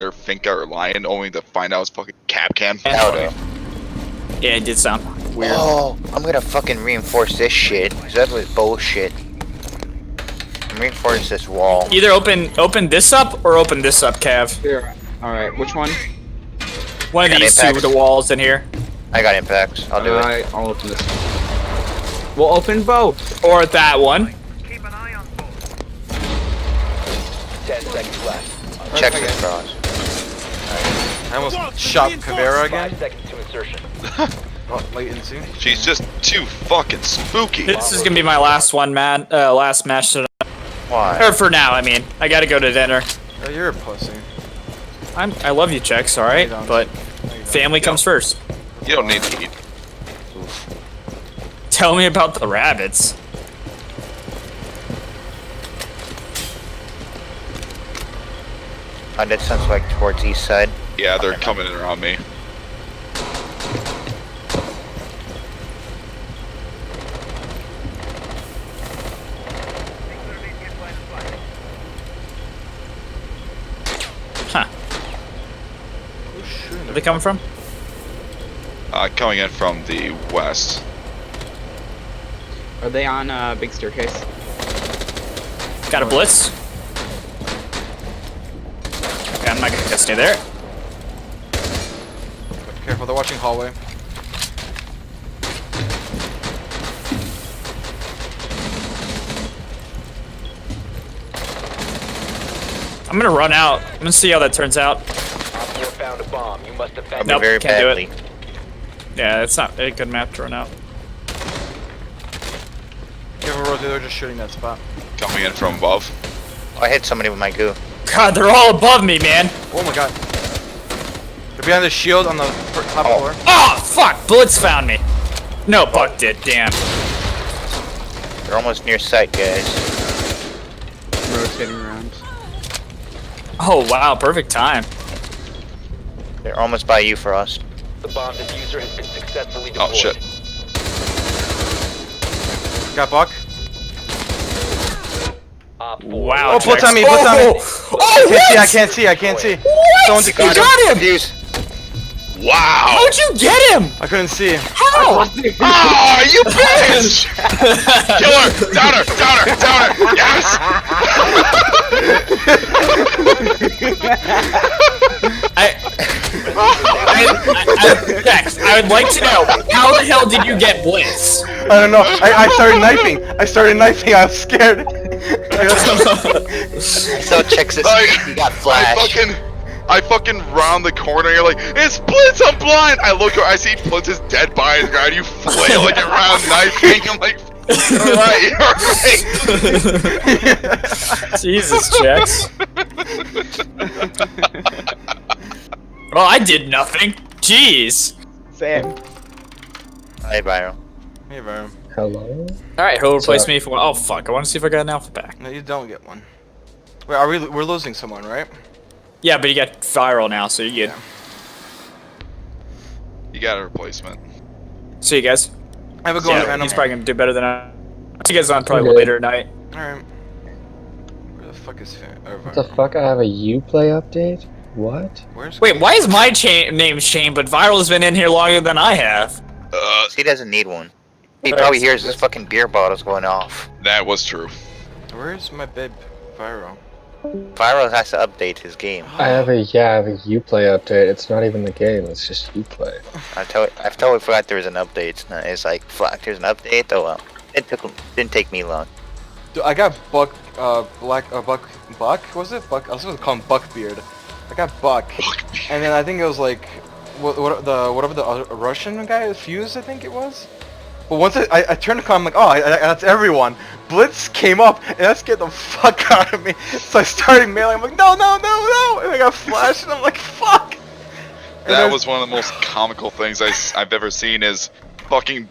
or Finca or Lion, only to find out it's fucking Capcan. Yeah, it did sound weird. Oh, I'm gonna fucking reinforce this shit, cause that was bullshit. Reinforce this wall. Either open this up or open this up, Cav. Here. Alright, which one? One of Got these impacts. two, the walls in here. I got impacts. I'll do it. Alright, I'll open this one. We'll open both. Or that one. Keep an eye on both. 10 seconds left. Check this cross. I almost shot Caveira 5 again. seconds to insertion. Oh, latency. She's just too fucking spooky. This is gonna be my last one, man. Last match tonight. Why? Or for now, I mean. I gotta go to dinner. Oh, you're a pussy. I love you, Chex, alright? No, you don't. But No, you don't. family comes first. You don't need to eat. Tell me about the rabbits. That sounds like towards east side. Yeah, they're coming in around me. Huh. Who's shooting Where they coming from? Coming in from the west. Are they on big staircase? Got a blitz. Okay, I'm not gonna stay there. Careful, they're watching hallway. I'm gonna run out. I'm gonna see how that turns out. Op 4 found a bomb. You must defend Nope, Very can't do badly. it. Yeah, it's not a good map to run out. Careful, Rosie, they're just shooting that spot. Coming in from above. I hit somebody with my goo. God, they're all above me, man. Oh my god. They're behind the shield on the top floor. Oh, fuck! Blitz found me. No, Buck did. Damn. They're almost near sight, guys. Rotating around. Oh wow, perfect time. They're almost by you, Frost. the bomb diffuser has been successfully deployed. Oh shit. Got Buck. Op 4. Wow. Oh, blitz Chex. on me, blitz on me. Oh, I what? can't see, I can't see. What? Someone You got got him. Fuse. Wow! How'd you get him? I couldn't see. How? Ah, you bitch! Kill her! Down her! Down her! Down her! Yes! Dex, I would like to know, how the hell did you get Blitz? I don't know. I started knifing. I was scared. So checks this. You got flash. I fucking round the corner, you're like, it's Blitz, I'm blind! I look, I see Blitz's dead body on the ground, you flailing around knifing, I'm like, alright, alright. Jesus, Chex. Well, I did nothing. Jeez. Sam. Hey, Byron. Hey, Byron. Hello? Alright, who'll replace me for one? Oh, fuck. I want to see if I got an alpha back. No, you don't get one. Wait, are we're losing someone, right? Yeah, but you got viral now, so you're good. You got a replacement. See you guys. I have a go on Yeah, random. he's probably gonna do better than I. See you guys on probably Okay. later tonight. Alright. Where the fuck is What the fuck? I have a Uplay update? What? Where's Wait, why is my name Shane, but Viral's been in here longer than I have? He doesn't need one. He probably hears his fucking beer bottles going off. That was true. Where's my babe Pyro? Pyro has to update his game. I have a Uplay update. It's not even the game. It's just Uplay. I totally forgot there was an update. It's like, fuck, there's an update. Oh well. Didn't take me long. Dude, I got Buck, Buck, was it? Buck, I was supposed to call him Buckbeard. I got Buck, and then I think it was like, whatever the other Russian guy, Fuse, I think it was. But once I turned to call, I'm like, oh, that's everyone. Blitz came up, and that scared the fuck out of me. So I started mailing, I'm like, no, no, no, no, and I got flashed, and I'm like, fuck. And That then- was one of the most comical things I've ever seen is fucking